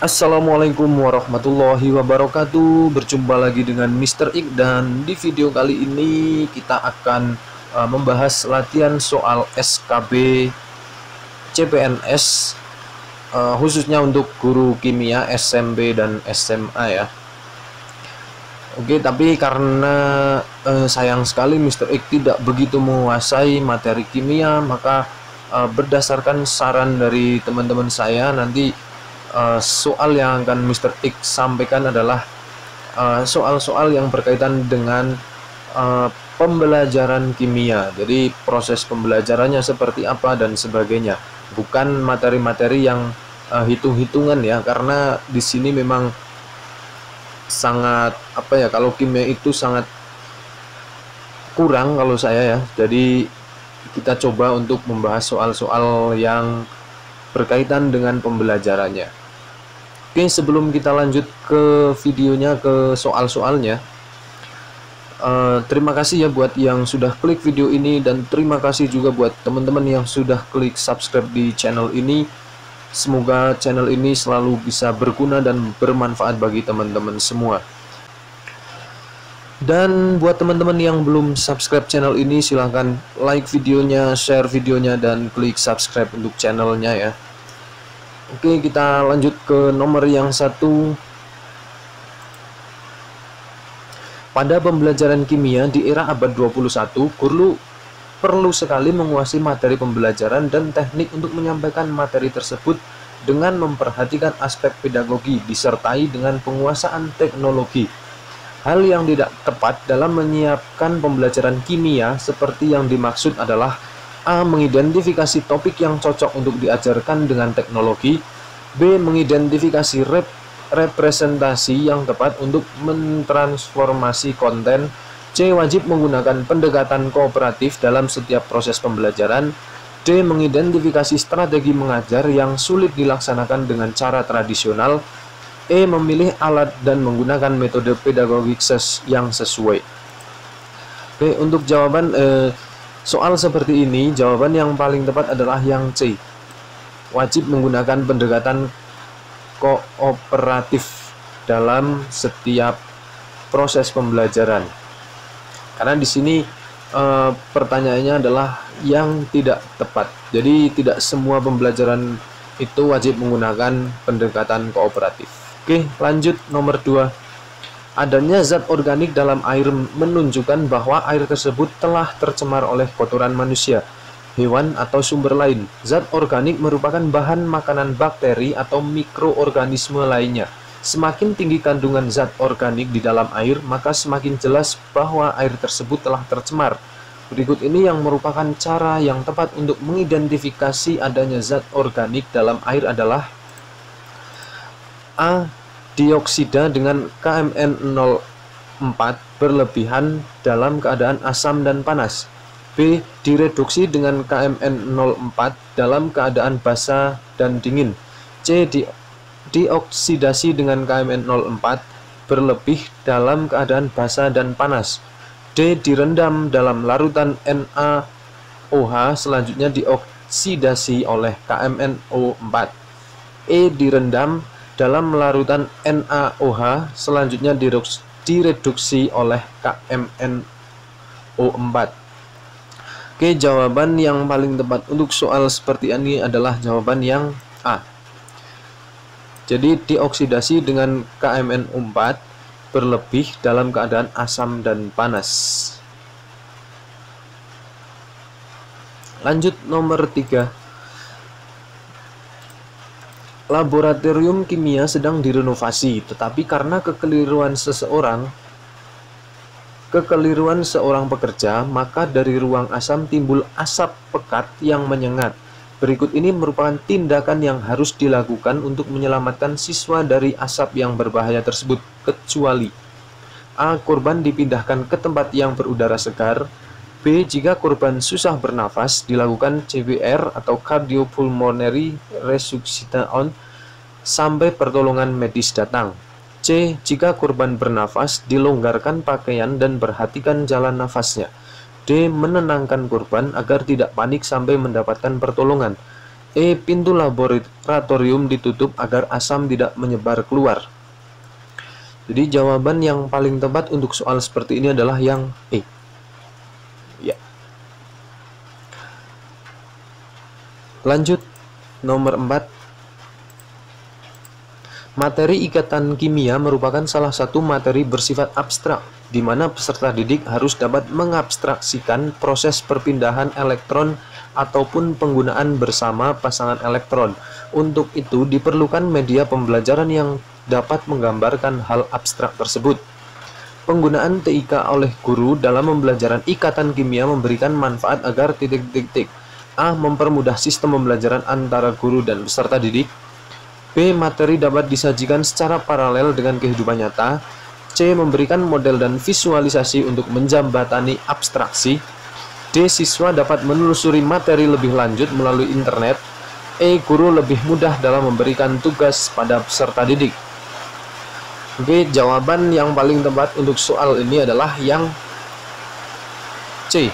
Assalamualaikum warahmatullahi wabarakatuh. Berjumpa lagi dengan Mr. Ik, dan di video kali ini kita akan membahas latihan soal SKB CPNS, khususnya untuk guru kimia SMP dan SMA ya. Oke, tapi karena sayang sekali Mr. Ik tidak begitu menguasai materi kimia, maka berdasarkan saran dari teman-teman saya, nanti soal yang akan Mr. Ik sampaikan adalah soal-soal yang berkaitan dengan pembelajaran kimia. Jadi proses pembelajarannya seperti apa dan sebagainya, bukan materi-materi yang hitung-hitungan ya, karena di sini memang sangat kalau kimia itu sangat kurang kalau saya ya. Jadi kita coba untuk membahas soal-soal yang berkaitan dengan pembelajarannya. Oke, sebelum kita lanjut ke videonya, ke soal-soalnya, terima kasih ya buat yang sudah klik video ini, dan terima kasih juga buat teman-teman yang sudah klik subscribe di channel ini. Semoga channel ini selalu bisa berguna dan bermanfaat bagi teman-teman semua. Dan buat teman-teman yang belum subscribe channel ini, silahkan like videonya, share videonya, dan klik subscribe untuk channelnya ya. Oke, kita lanjut ke nomor yang 1. Pada pembelajaran kimia di era abad 21, guru perlu sekali menguasai materi pembelajaran dan teknik untuk menyampaikan materi tersebut dengan memperhatikan aspek pedagogi disertai dengan penguasaan teknologi. Hal yang tidak tepat dalam menyiapkan pembelajaran kimia seperti yang dimaksud adalah: A. Mengidentifikasi topik yang cocok untuk diajarkan dengan teknologi. B. Mengidentifikasi representasi yang tepat untuk mentransformasi konten. C. Wajib menggunakan pendekatan kooperatif dalam setiap proses pembelajaran. D. Mengidentifikasi strategi mengajar yang sulit dilaksanakan dengan cara tradisional. E. Memilih alat dan menggunakan metode pedagogik yang sesuai. Oke, untuk jawaban soal seperti ini, jawaban yang paling tepat adalah yang C. Wajib menggunakan pendekatan kooperatif dalam setiap proses pembelajaran. Karena di sini pertanyaannya adalah yang tidak tepat. Jadi tidak semua pembelajaran itu wajib menggunakan pendekatan kooperatif. Oke, lanjut nomor 2. Adanya zat organik dalam air menunjukkan bahwa air tersebut telah tercemar oleh kotoran manusia, hewan, atau sumber lain. Zat organik merupakan bahan makanan bakteri atau mikroorganisme lainnya. Semakin tinggi kandungan zat organik di dalam air, maka semakin jelas bahwa air tersebut telah tercemar. Berikut ini yang merupakan cara yang tepat untuk mengidentifikasi adanya zat organik dalam air adalah: A. Dioksida dengan KMN04 berlebihan dalam keadaan asam dan panas. B. Direduksi dengan KMN04 dalam keadaan basa dan dingin. C. Dioksidasi dengan KMN04 berlebih dalam keadaan basa dan panas. D. Direndam dalam larutan NaOH, selanjutnya dioksidasi oleh KMNO4. E. Direndam dalam larutan NaOH, selanjutnya direduksi oleh KMNO4. Oke, jawaban yang paling tepat untuk soal seperti ini adalah jawaban yang A. Jadi dioksidasi dengan KMNO4 berlebih dalam keadaan asam dan panas. Lanjut nomor 3. Laboratorium kimia sedang direnovasi, tetapi karena kekeliruan seorang pekerja, maka dari ruang asam timbul asap pekat yang menyengat. Berikut ini merupakan tindakan yang harus dilakukan untuk menyelamatkan siswa dari asap yang berbahaya tersebut, kecuali: A. Korban dipindahkan ke tempat yang berudara segar. B. Jika korban susah bernafas, dilakukan CPR atau cardiopulmonary resuscitation sampai pertolongan medis datang. C. Jika korban bernafas, dilonggarkan pakaian dan perhatikan jalan nafasnya. D. Menenangkan korban agar tidak panik sampai mendapatkan pertolongan. Pintu laboratorium ditutup agar asam tidak menyebar keluar. Jadi jawaban yang paling tepat untuk soal seperti ini adalah yang E. Ya. Lanjut, nomor 4. Materi ikatan kimia merupakan salah satu materi bersifat abstrak, di mana peserta didik harus dapat mengabstraksikan proses perpindahan elektron ataupun penggunaan bersama pasangan elektron. Untuk itu diperlukan media pembelajaran yang dapat menggambarkan hal abstrak tersebut. Penggunaan TIK oleh guru dalam pembelajaran ikatan kimia memberikan manfaat agar titik-titik. A. Mempermudah sistem pembelajaran antara guru dan peserta didik. B. Materi dapat disajikan secara paralel dengan kehidupan nyata. C. Memberikan model dan visualisasi untuk menjembatani abstraksi. D. Siswa dapat menelusuri materi lebih lanjut melalui internet. E. Guru lebih mudah dalam memberikan tugas pada peserta didik. Oke, jawaban yang paling tepat untuk soal ini adalah yang C.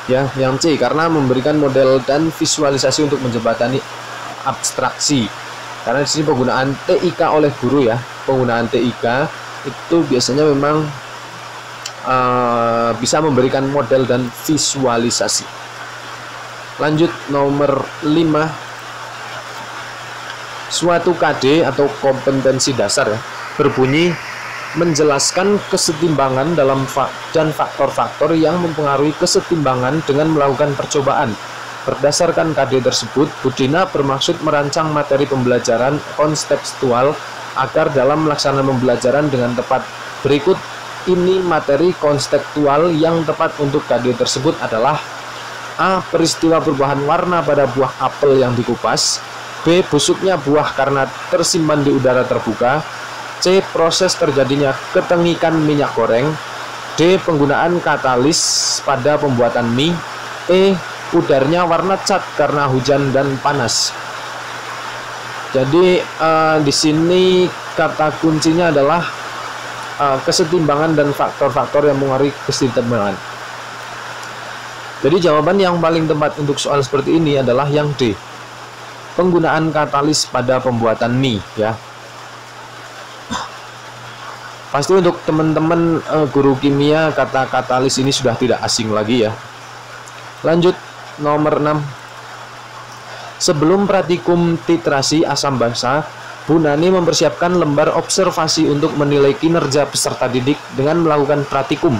Ya, yang C, karena memberikan model dan visualisasi untuk menjembatani abstraksi. Karena di sini penggunaan TIK oleh guru ya, penggunaan TIK itu biasanya memang bisa memberikan model dan visualisasi. Lanjut, nomor 5. Suatu KD atau kompetensi dasar ya, berbunyi menjelaskan kesetimbangan dan faktor-faktor yang mempengaruhi kesetimbangan dengan melakukan percobaan. Berdasarkan KD tersebut, Budina bermaksud merancang materi pembelajaran konseptual agar dalam melaksanakan pembelajaran dengan tepat. Berikut ini materi konseptual yang tepat untuk KD tersebut adalah: A. Peristiwa perubahan warna pada buah apel yang dikupas. B. Busuknya buah karena tersimpan di udara terbuka. C. Proses terjadinya ketengikan minyak goreng. D. Penggunaan katalis pada pembuatan mie. E. Pudarnya warna cat karena hujan dan panas. Jadi di sini kata kuncinya adalah kesetimbangan dan faktor-faktor yang mengaruhi kesetimbangan. Jadi jawaban yang paling tepat untuk soal seperti ini adalah yang D. Penggunaan katalis pada pembuatan mie ya. Pasti untuk teman-teman guru kimia kata katalis ini sudah tidak asing lagi ya. Lanjut, nomor 6. Sebelum praktikum titrasi asam basa, Bu Nani mempersiapkan lembar observasi untuk menilai kinerja peserta didik dengan melakukan praktikum.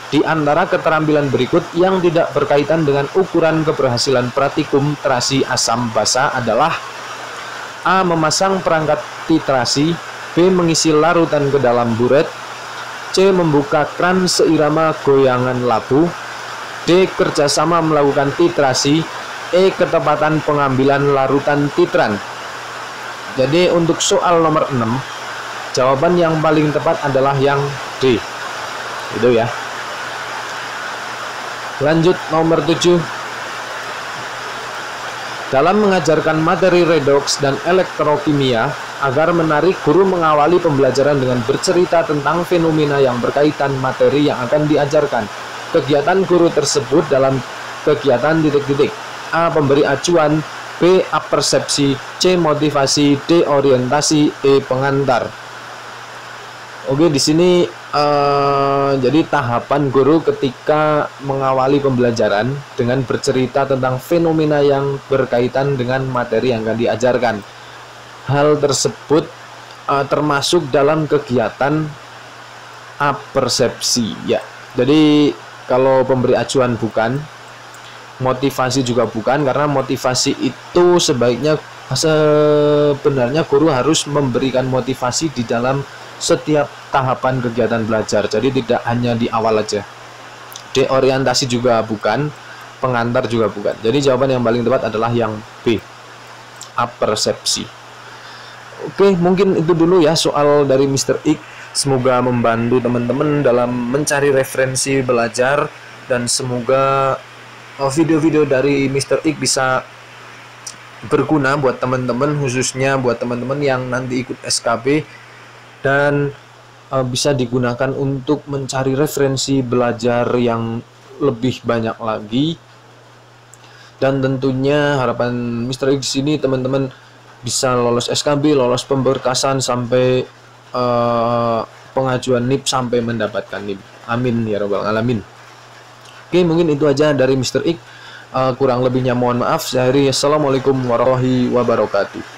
Di antara keterampilan berikut yang tidak berkaitan dengan ukuran keberhasilan praktikum titrasi asam basa adalah: A. Memasang perangkat titrasi. B. Mengisi larutan ke dalam buret. C. Membuka kran seirama goyangan labu. D. Kerjasama melakukan titrasi. E. Ketepatan pengambilan larutan titran. Jadi untuk soal nomor 6, jawaban yang paling tepat adalah yang D. Itu ya. Lanjut, nomor 7. Dalam mengajarkan materi redoks dan elektrokimia, agar menarik, guru mengawali pembelajaran dengan bercerita tentang fenomena yang berkaitan materi yang akan diajarkan. Kegiatan guru tersebut dalam kegiatan titik-titik. A. Pemberi acuan. B. Apersepsi. C. Motivasi. D. Orientasi. E. Pengantar. Oke, di sini jadi tahapan guru ketika mengawali pembelajaran dengan bercerita tentang fenomena yang berkaitan dengan materi yang akan diajarkan. Hal tersebut termasuk dalam kegiatan apersepsi ya. Jadi kalau pemberi acuan bukan, motivasi juga bukan, karena motivasi itu sebenarnya guru harus memberikan motivasi di dalam setiap tahapan kegiatan belajar, jadi tidak hanya di awal aja. D. Orientasi juga bukan, pengantar juga bukan. Jadi jawaban yang paling tepat adalah yang B, apersepsi. Oke, mungkin itu dulu ya soal dari Mr. Ik. Semoga membantu teman-teman dalam mencari referensi belajar, dan semoga video-video dari Mr. Ik bisa berguna buat teman-teman, khususnya buat teman-teman yang nanti ikut SKB, dan bisa digunakan untuk mencari referensi belajar yang lebih banyak lagi. Dan tentunya harapan Mr. X di sini teman-teman bisa lolos SKB, lolos pemberkasan sampai pengajuan NIP sampai mendapatkan NIP. Amin ya rabbal alamin. Oke, mungkin itu aja dari Mr. X. Kurang lebihnya mohon maaf. Saya Assalamualaikum warahmatullahi wabarakatuh.